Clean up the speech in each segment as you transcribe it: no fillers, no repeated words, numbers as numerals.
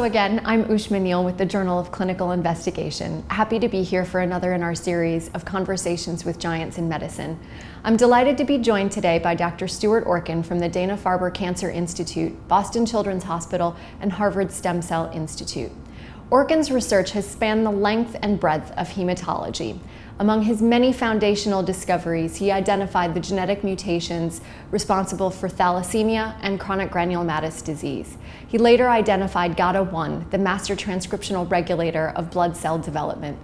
So again, I'm Ushma Neal with the Journal of Clinical Investigation. Happy to be here for another in our series of conversations with giants in medicine. I'm delighted to be joined today by Dr. Stuart Orkin from the Dana-Farber Cancer Institute, Boston Children's Hospital, and Harvard Stem Cell Institute. Orkin's research has spanned the length and breadth of hematology. Among his many foundational discoveries, he identified the genetic mutations responsible for thalassemia and chronic granulomatous disease. He later identified GATA1, the master transcriptional regulator of blood cell development.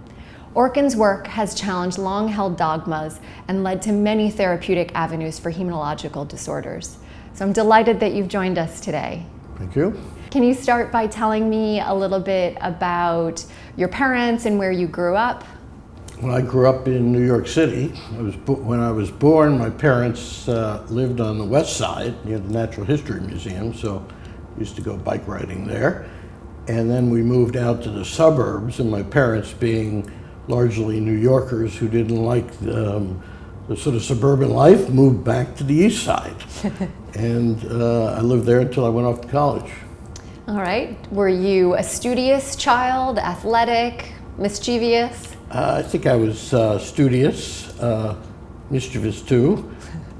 Orkin's work has challenged long-held dogmas and led to many therapeutic avenues for hematological disorders. So I'm delighted that you've joined us today. Thank you. Can you start by telling me a little bit about your parents and where you grew up? Well, I grew up in New York City. When I was born, my parents lived on the west side near the Natural History Museum, so I used to go bike riding there. And then we moved out to the suburbs, and my parents, being largely New Yorkers who didn't like the sort of suburban life, moved back to the east side. And I lived there until I went off to college. All right. Were you a studious child, athletic, mischievous? I think I was studious, mischievous too,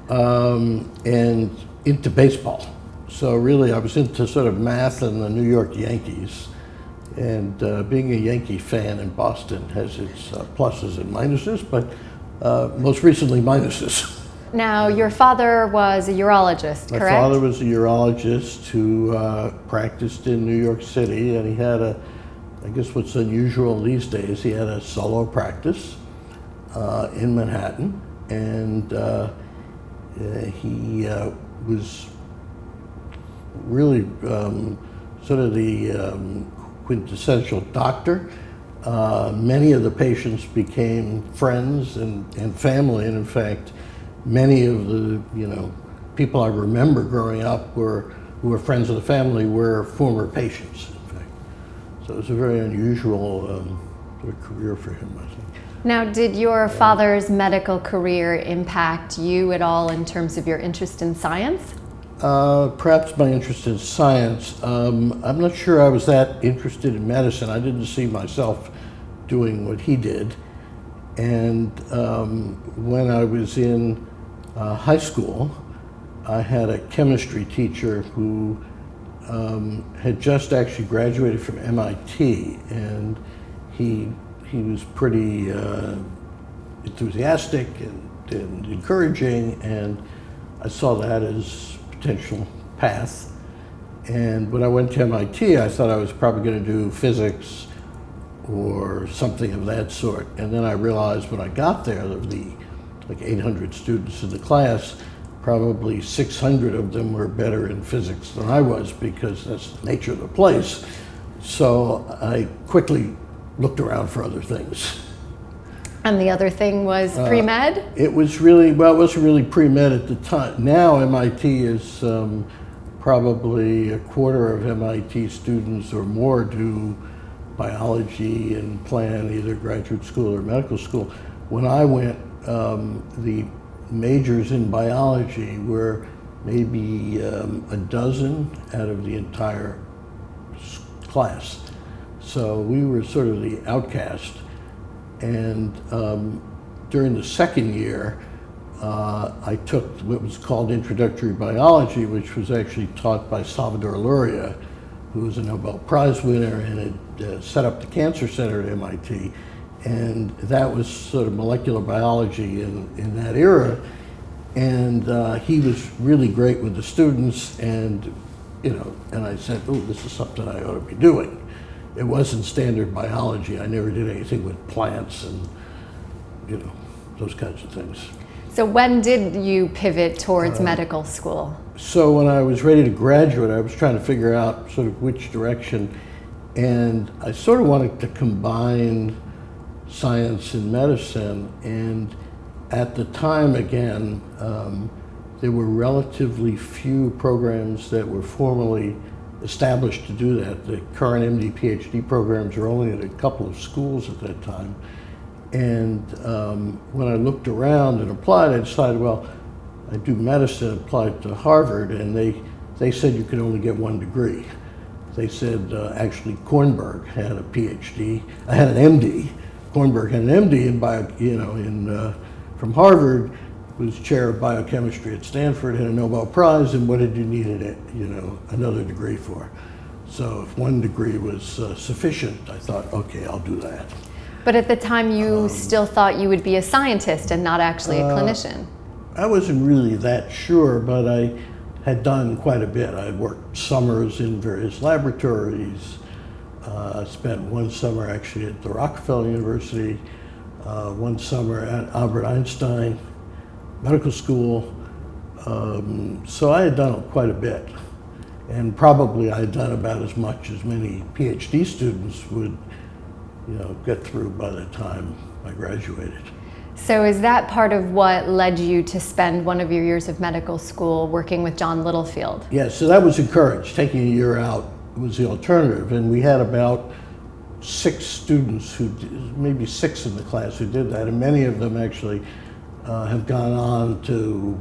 and into baseball. So really I was into sort of math and the New York Yankees. And being a Yankee fan in Boston has its pluses and minuses, but most recently minuses. Now, your father was a urologist, correct? My father was a urologist who practiced in New York City, and he had I guess what's unusual these days, he had a solo practice in Manhattan, and he was really sort of the quintessential doctor. Many of the patients became friends and family, and in fact, many of the people I remember growing up who were friends of the family were former patients. So it was a very unusual sort of career for him, I think. Now, did your father's medical career impact you at all in terms of your interest in science? Perhaps my interest in science. I'm not sure I was that interested in medicine. I didn't see myself doing what he did. And when I was in high school, I had a chemistry teacher who had just actually graduated from MIT, and he was pretty enthusiastic and encouraging, and I saw that as a potential path. And when I went to MIT, I thought I was probably going to do physics or something of that sort. And then I realized when I got there, of the like 800 students in the class, probably 600 of them were better in physics than I was, because that's the nature of the place. So I quickly looked around for other things. And the other thing was pre-med? It was really, well, it wasn't really pre-med at the time. Now MIT is probably a quarter of MIT students or more do biology and plan either graduate school or medical school. When I went, the majors in biology were maybe a dozen out of the entire class. So we were sort of the outcast. And during the second year, I took what was called introductory biology, which was actually taught by Salvador Luria, who was a Nobel Prize winner and had set up the Cancer Center at MIT. And that was sort of molecular biology in that era. And he was really great with the students, and and I said, oh, this is something I ought to be doing. It wasn't standard biology. I never did anything with plants and those kinds of things. So when did you pivot towards medical school? So when I was ready to graduate, I was trying to figure out sort of which direction, and I sort of wanted to combine science and medicine. And at the time, again, there were relatively few programs that were formally established to do that. The current MD, PhD programs were only at a couple of schools at that time. And when I looked around and applied, I decided, well, I do medicine, applied to Harvard, and they said you could only get one degree. they said actually Kornberg had a PhD, had an MD. Kornberg had an MD from Harvard, was chair of biochemistry at Stanford, had a Nobel Prize, and what did you need another degree for? So if one degree was sufficient, I thought, okay, I'll do that. But at the time, you still thought you would be a scientist and not actually a clinician. I wasn't really that sure, but I had done quite a bit. I worked summers in various laboratories. Spent one summer actually at the Rockefeller University, one summer at Albert Einstein Medical School. So I had done quite a bit. And probably I had done about as much as many PhD students would get through by the time I graduated. So is that part of what led you to spend one of your years of medical school working with John Littlefield? Yeah, so that was encouraged. Taking a year out was the alternative. And we had about 6 students maybe 6 in the class who did that. And many of them actually have gone on to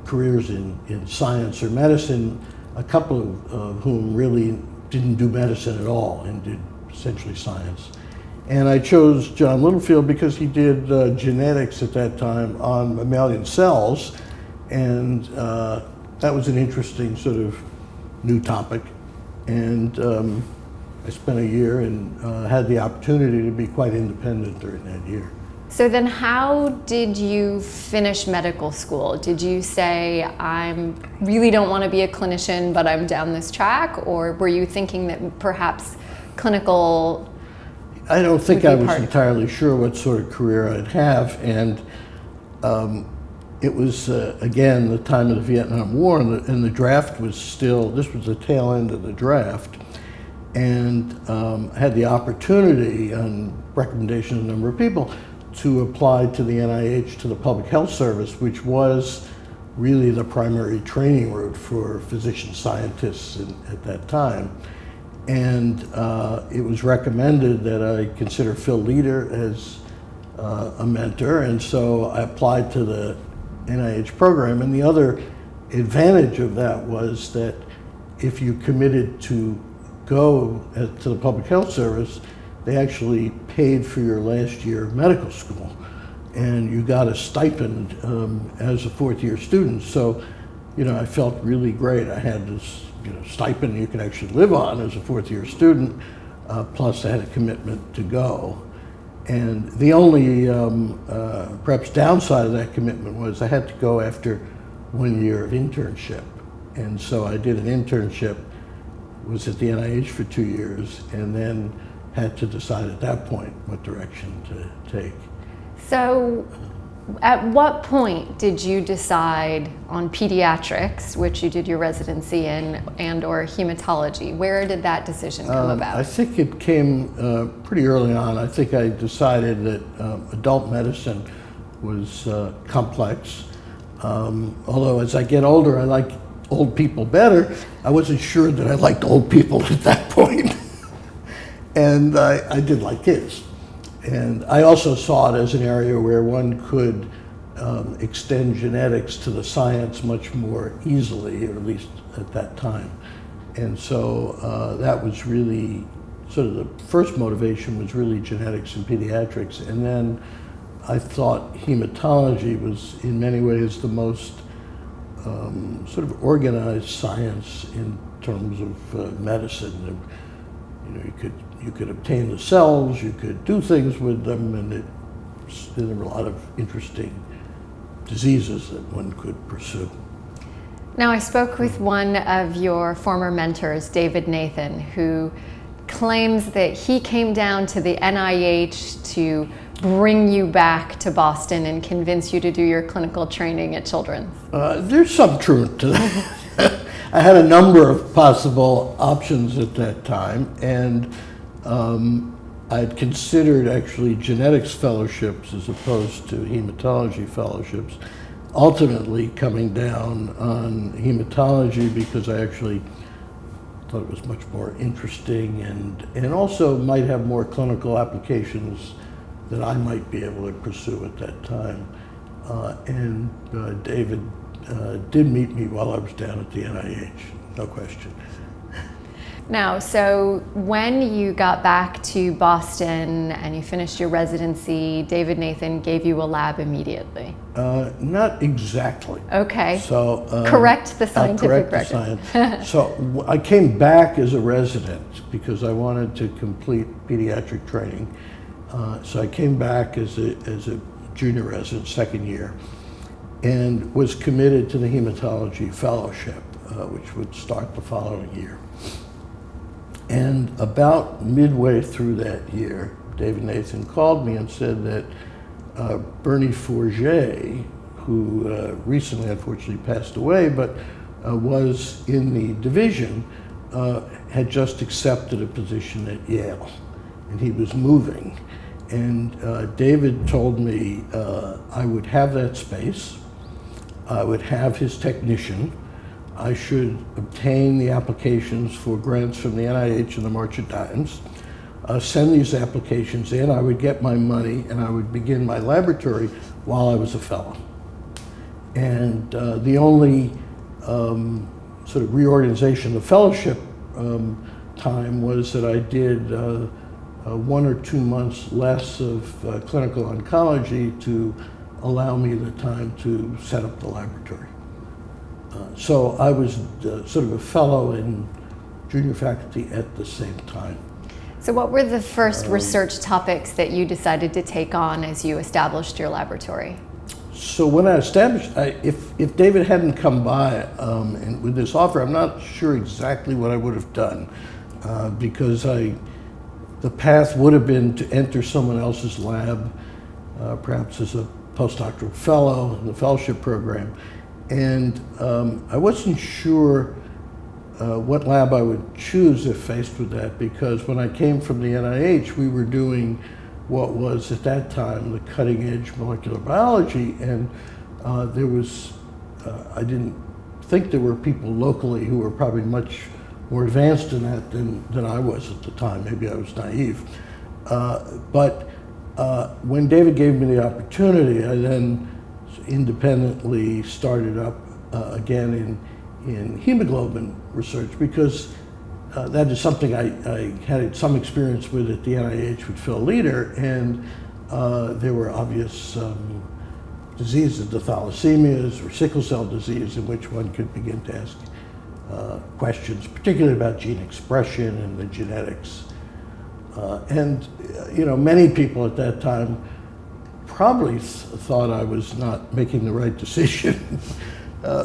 careers in science or medicine, a couple of whom really didn't do medicine at all and did essentially science. And I chose John Littlefield because he did genetics at that time on mammalian cells, and that was an interesting sort of new topic. And I spent a year and had the opportunity to be quite independent during that year. So then how did you finish medical school? Did you say, I really don't want to be a clinician, but I'm down this track? Or were you thinking that perhaps clinical I don't think I was entirely sure what sort of career I'd have. And it was, again, the time of the Vietnam War, and the draft was still, this was the tail end of the draft. And I had the opportunity, on recommendation of a number of people, to apply to the NIH, to the Public Health Service, which was really the primary training route for physician scientists at that time. And it was recommended that I consider Phil Leader as a mentor, and so I applied to the NIH program. And the other advantage of that was that if you committed to go to the Public Health Service, they actually paid for your last year of medical school, and you got a stipend as a fourth-year student. So, I felt really great. I had this stipend you could actually live on as a fourth-year student, plus I had a commitment to go. And the only perhaps downside of that commitment was I had to go after 1 year of internship. And so I did an internship, was at the NIH for 2 years, and then had to decide at that point what direction to take. So at what point did you decide on pediatrics, which you did your residency in, and or hematology? Where did that decision come about? I think it came pretty early on. I think I decided that adult medicine was complex. Although as I get older, I like old people better. I wasn't sure that I liked old people at that point. And I did like kids. And I also saw it as an area where one could extend genetics to the science much more easily, or at least at that time. And so that was really sort of the first motivation, was really genetics and pediatrics. And then I thought hematology was in many ways the most sort of organized science in terms of medicine. You could obtain the cells, you could do things with them, and there were a lot of interesting diseases that one could pursue. Now, I spoke with one of your former mentors, David Nathan, who claims that he came down to the NIH to bring you back to Boston and convince you to do your clinical training at Children's. There's some truth to that. I had a number of possible options at that time, and I'd considered actually genetics fellowships as opposed to hematology fellowships, ultimately coming down on hematology because I actually thought it was much more interesting and also might have more clinical applications that I might be able to pursue at that time. And David did meet me while I was down at the NIH, no question. Now, so when you got back to Boston and you finished your residency, David Nathan gave you a lab immediately. Not exactly. Okay. So correct the I'll scientific correct the record. science. So I came back as a resident because I wanted to complete pediatric training. So I came back as a junior resident, second year, and was committed to the hematology fellowship, which would start the following year. And about midway through that year, David Nathan called me and said that Bernie Forget, who recently unfortunately passed away, but was in the division, had just accepted a position at Yale, and he was moving. And David told me I would have that space, I would have his technician, I should obtain the applications for grants from the NIH and the March of Dimes, send these applications in, I would get my money, and I would begin my laboratory while I was a fellow. And the only sort of reorganization of fellowship time was that I did 1 or 2 months less of clinical oncology to allow me the time to set up the laboratory. So I was sort of a fellow in junior faculty at the same time. So what were the first research topics that you decided to take on as you established your laboratory? So when I established, if David hadn't come by and with this offer, I'm not sure exactly what I would have done because the path would have been to enter someone else's lab, perhaps as a postdoctoral fellow in the fellowship program. And I wasn't sure what lab I would choose if faced with that, because when I came from the NIH, we were doing what was at that time the cutting edge molecular biology, and there was, I didn't think there were people locally who were probably much more advanced in that than I was at the time. Maybe I was naive. But when David gave me the opportunity, I then independently started up again in hemoglobin research, because that is something I had some experience with at the NIH with Phil Leader, and there were obvious diseases, the thalassemias or sickle cell disease, in which one could begin to ask questions, particularly about gene expression and the genetics. And you know, many people at that time probably thought I was not making the right decision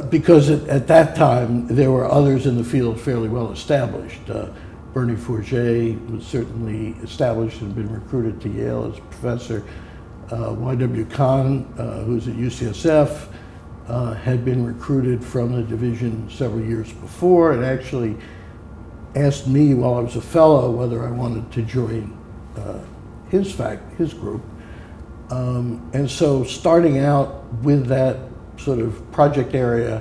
because at that time there were others in the field fairly well established. Bernie Forget was certainly established and been recruited to Yale as a professor. Y.W. Kahn, who's at UCSF, had been recruited from the division several years before and actually asked me while I was a fellow whether I wanted to join his group. And so starting out with that sort of project area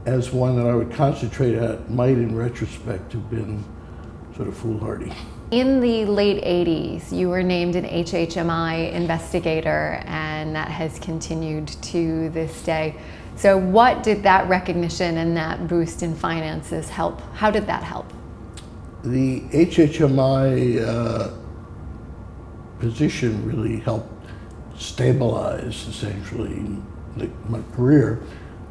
as one that I would concentrate at might in retrospect have been sort of foolhardy. In the late 80s, you were named an HHMI investigator, and that has continued to this day. So what did that recognition and that boost in finances help? How did that help? The HHMI position really helped stabilize essentially my career.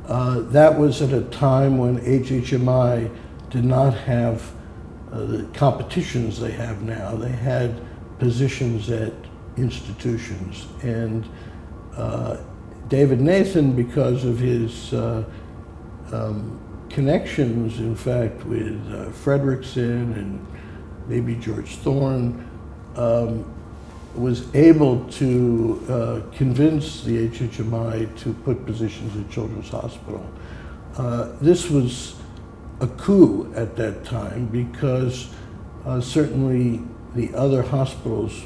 That was at a time when HHMI did not have the competitions they have now. They had positions at institutions, and David Nathan, because of his connections, in fact, with Frederickson and maybe George Thorne, was able to convince the HHMI to put positions at Children's Hospital. This was a coup at that time, because certainly the other hospitals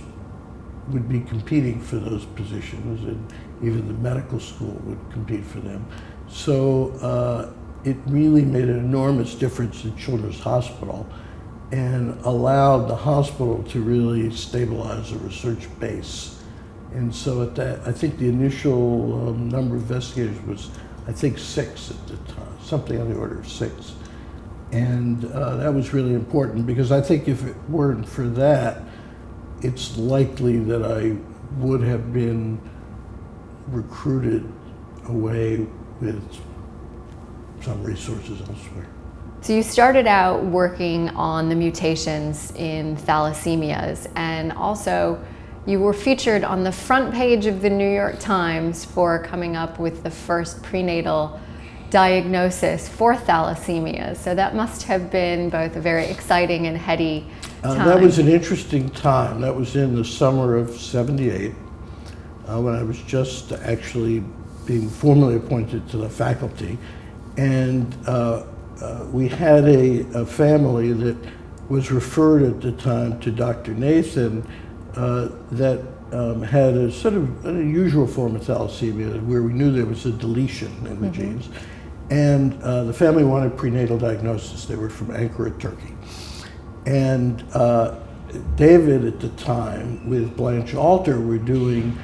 would be competing for those positions, and even the medical school would compete for them. So it really made an enormous difference in Children's Hospital and allowed the hospital to really stabilize a research base. And so at that, I think the initial number of investigators was, I think, 6 at the time, something on the order of 6. And that was really important because I think if it weren't for that, it's likely that I would have been recruited away with some resources elsewhere. So you started out working on the mutations in thalassemias, and also you were featured on the front page of the New York Times for coming up with the first prenatal diagnosis for thalassemia. So that must have been both a very exciting and heady time. That was an interesting time. That was in the summer of '78, when I was just actually being formally appointed to the faculty. And we had a family that was referred at the time to Dr. Nathan that had a sort of an unusual form of thalassemia where we knew there was a deletion in the genes. And the family wanted prenatal diagnosis. They were from Ankara, Turkey. And David at the time with Blanche Alter were doing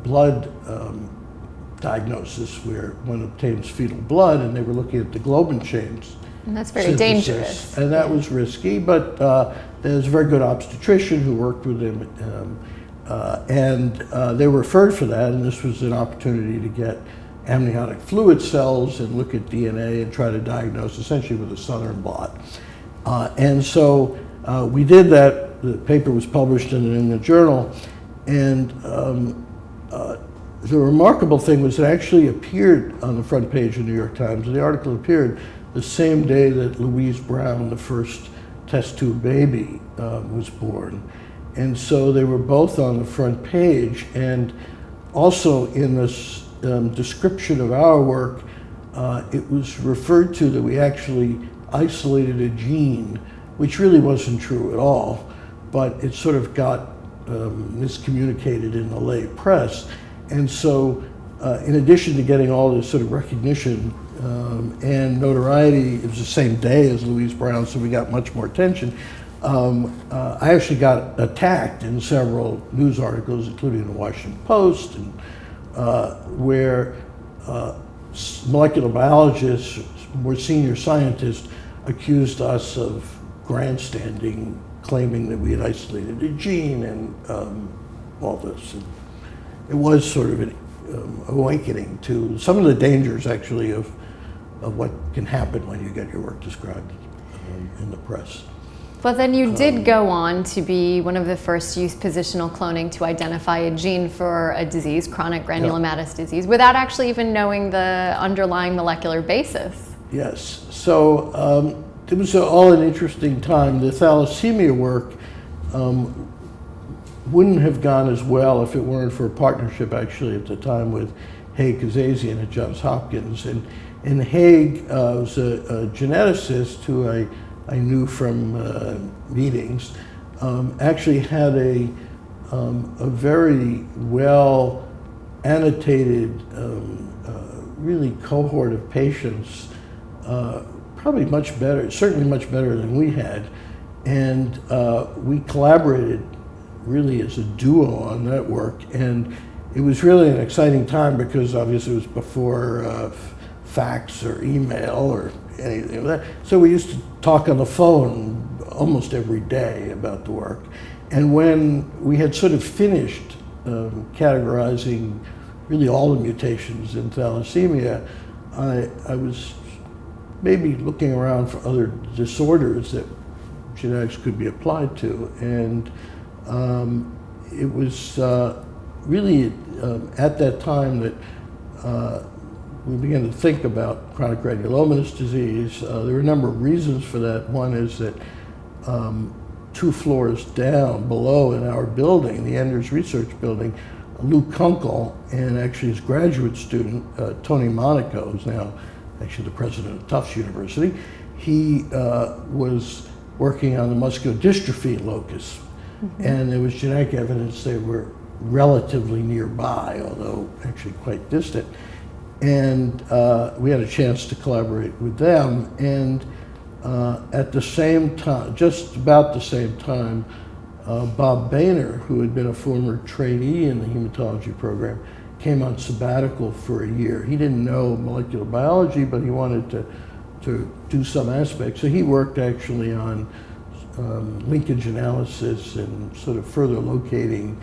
blood diagnosis where one obtains fetal blood, and they were looking at the globin chains. And that's very dangerous. And that was risky, but there's a very good obstetrician who worked with him, and they were referred for that, and this was an opportunity to get amniotic fluid cells and look at DNA and try to diagnose essentially with a southern blot. And so we did that. The paper was published in the New England Journal, and the remarkable thing was it actually appeared on the front page of the New York Times. The article appeared the same day that Louise Brown, the first test tube baby, was born. And so they were both on the front page. And also in this description of our work, it was referred to that we actually isolated a gene, which really wasn't true at all, but it sort of got miscommunicated in the lay press. And so in addition to getting all this sort of recognition and notoriety, it was the same day as Louise Brown, so we got much more attention. I actually got attacked in several news articles, including the Washington Post, and where molecular biologists, more senior scientists, accused us of grandstanding, claiming that we had isolated a gene and all this. And it was sort of an awakening to some of the dangers, actually, of what can happen when you get your work described in the press. But then you did go on to be one of the first to use positional cloning to identify a gene for a disease, chronic granulomatous disease, without actually even knowing the underlying molecular basis. Yes, so it was all an interesting time. The thalassemia work wouldn't have gone as well if it weren't for a partnership actually at the time with Haig Kazazian at Johns Hopkins. And Haig was a geneticist who I knew from meetings, actually had a very well annotated really cohort of patients, probably much better, certainly much better than we had. And we collaborated really as a duo on that work. And it was really an exciting time because obviously it was before fax or email or anything like that. So we used to talk on the phone almost every day about the work. And when we had sort of finished categorizing really all the mutations in thalassemia, I was maybe looking around for other disorders that genetics could be applied to. And it was really at that time that we began to think about chronic granulomatous disease. There were a number of reasons for that. One is that 2 floors down below in our building, the Enders Research Building, Luke Kunkel and actually his graduate student, Tony Monaco, who's now actually the president of Tufts University, he was working on the muscular dystrophy locus. And there was genetic evidence they were relatively nearby, although actually quite distant. And we had a chance to collaborate with them. And at the same time, just about the same time, Bob Boehner, who had been a former trainee in the hematology program, came on sabbatical for a year. He didn't know molecular biology, but he wanted to to do some aspects. So he worked actually on linkage analysis and sort of further locating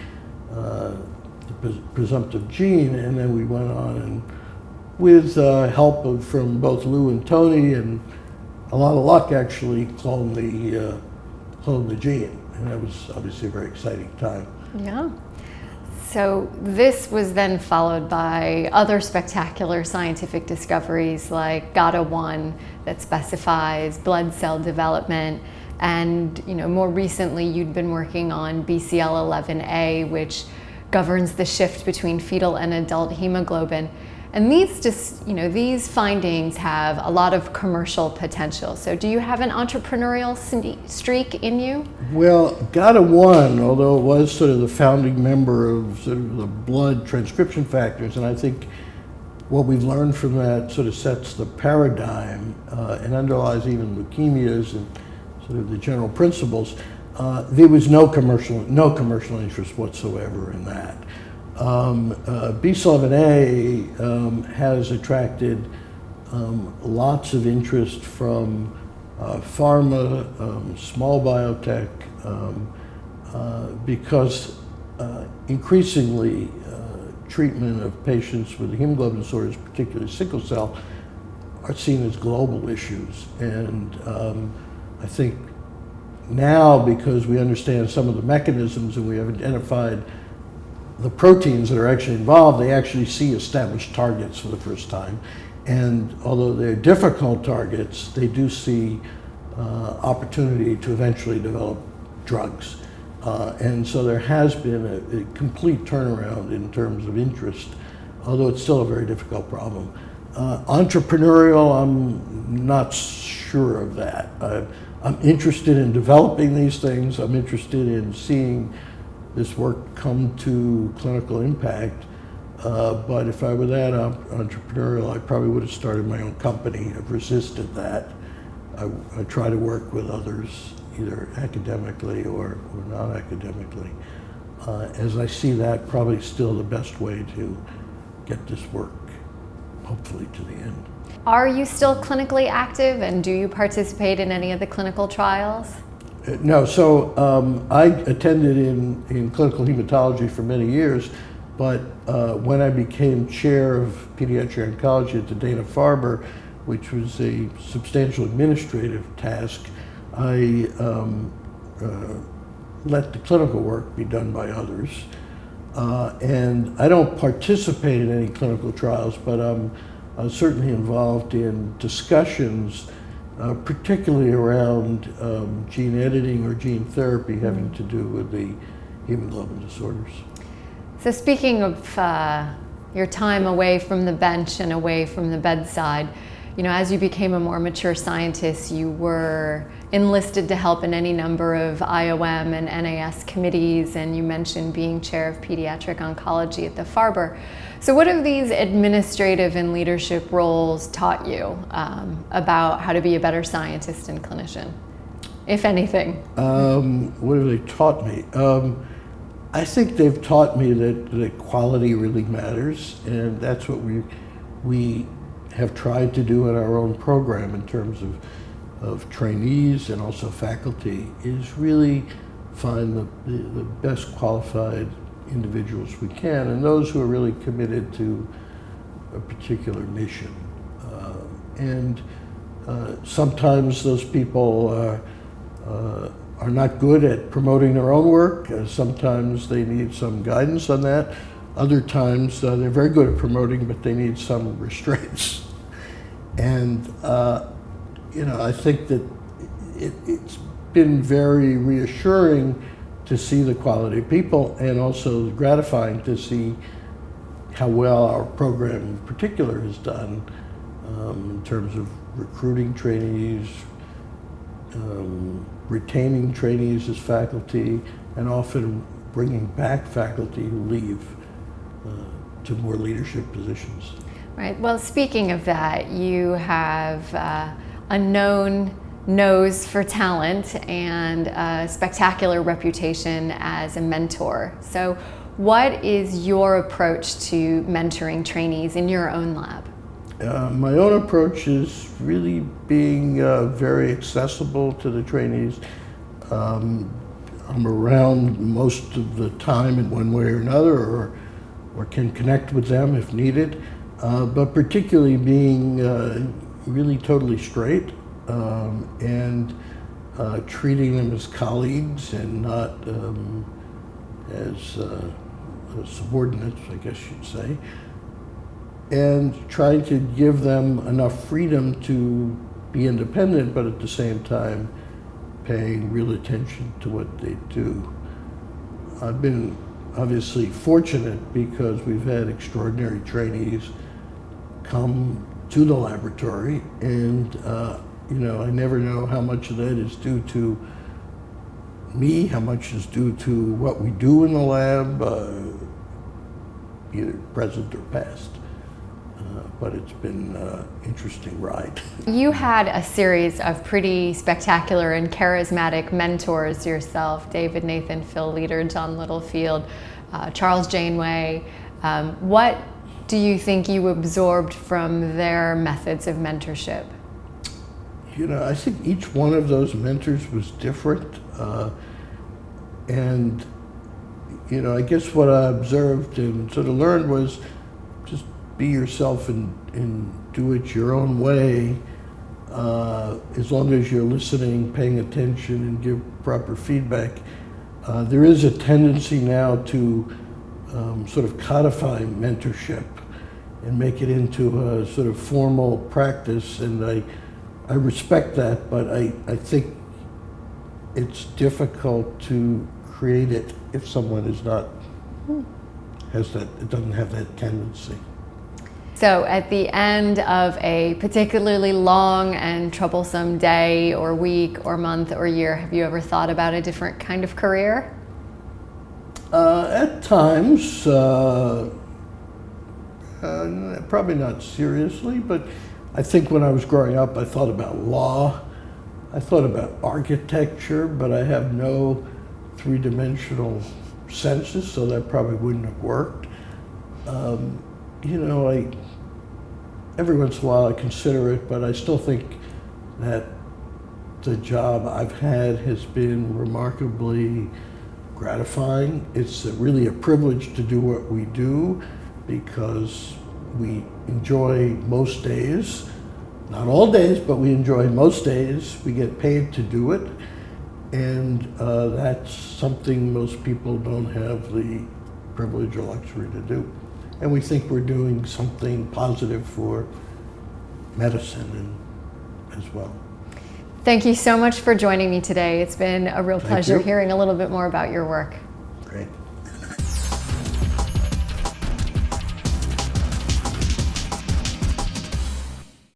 the presumptive gene, and then we went on and with help from both Lou and Tony and a lot of luck actually cloned the gene, and that was obviously a very exciting time. Yeah. So this was then followed by other spectacular scientific discoveries like GATA1 that specifies blood cell development, and more recently you'd been working on BCL11A, which governs the shift between fetal and adult hemoglobin. And these findings have a lot of commercial potential. So do you have an entrepreneurial streak in you? Well, GATA1, although it was sort of the founding member of sort of the blood transcription factors, and I think what we've learned from that sort of sets the paradigm and underlies even leukemias and sort of the general principles. There was no commercial interest whatsoever in that. BCL11A has attracted lots of interest from pharma, small biotech, because increasingly treatment of patients with hemoglobin disorders, particularly sickle cell, are seen as global issues. And I think now, because we understand some of the mechanisms and we have identified the proteins that are actually involved, they actually see established targets for the first time. And although they're difficult targets, they do see opportunity to eventually develop drugs. And so there has been a complete turnaround in terms of interest, although it's still a very difficult problem. Entrepreneurial, I'm not sure of that. I'm interested in developing these things. I'm interested in seeing this work come to clinical impact. But if I were that entrepreneurial, I probably would have started my own company. I've resisted that. I try to work with others, either academically or non-academically, as I see that probably still the best way to get this work, hopefully, to the end. Are you still clinically active, and do you participate in any of the clinical trials? No, so I attended in clinical hematology for many years, but when I became chair of pediatric oncology at the Dana-Farber, which was a substantial administrative task, I let the clinical work be done by others. And I don't participate in any clinical trials, but I'm certainly involved in discussions particularly around gene editing or gene therapy having to do with the hemoglobin disorders. So speaking of your time away from the bench and away from the bedside, as you became a more mature scientist, you were enlisted to help in any number of IOM and NAS committees, and you mentioned being chair of pediatric oncology at the Farber. So what have these administrative and leadership roles taught you about how to be a better scientist and clinician, if anything? What have they taught me? I think they've taught me that quality really matters, and that's what we have tried to do in our own program in terms of trainees and also faculty, is really find the best qualified individuals we can, and those who are really committed to a particular mission. And sometimes those people are not good at promoting their own work. Sometimes they need some guidance on that. Other times they're very good at promoting, but they need some restraints. And I think that it's been very reassuring to see the quality of people, and also gratifying to see how well our program in particular has done in terms of recruiting trainees, retaining trainees as faculty, and often bringing back faculty who leave to more leadership positions. Right. Well, speaking of that, you have a known nose for talent and a spectacular reputation as a mentor. So what is your approach to mentoring trainees in your own lab? My own approach is really being very accessible to the trainees. I'm around most of the time in one way or another, or can connect with them if needed, but particularly being really totally straight and treating them as colleagues and not as subordinates, I guess you'd say, and trying to give them enough freedom to be independent, but at the same time paying real attention to what they do. I've been obviously fortunate because we've had extraordinary trainees come to the laboratory, and I never know how much of that is due to me, how much is due to what we do in the lab, either present or past. But it's been an interesting ride. You had a series of pretty spectacular and charismatic mentors yourself: David Nathan, Phil Leader, John Littlefield, Charles Janeway. What do you think you absorbed from their methods of mentorship? I think each one of those mentors was different. And I guess what I observed and sort of learned was just be yourself and do it your own way, as long as you're listening, paying attention, and give proper feedback. There is a tendency now to sort of codify mentorship and make it into a sort of formal practice, and I respect that, but I think it's difficult to create it if someone is not, it doesn't have that tendency. So at the end of a particularly long and troublesome day or week or month or year, have you ever thought about a different kind of career? At times, probably not seriously, but I think when I was growing up, I thought about law, I thought about architecture, but I have no three-dimensional senses, so that probably wouldn't have worked. Every once in a while I consider it, but I still think that the job I've had has been remarkably gratifying. It's really a privilege to do what we do because we enjoy most days, not all days, but we enjoy most days. We get paid to do it, and that's something most people don't have the privilege or luxury to do. And we think we're doing something positive for medicine as well. Thank you so much for joining me today. It's been a real pleasure hearing a little bit more about your work. Great.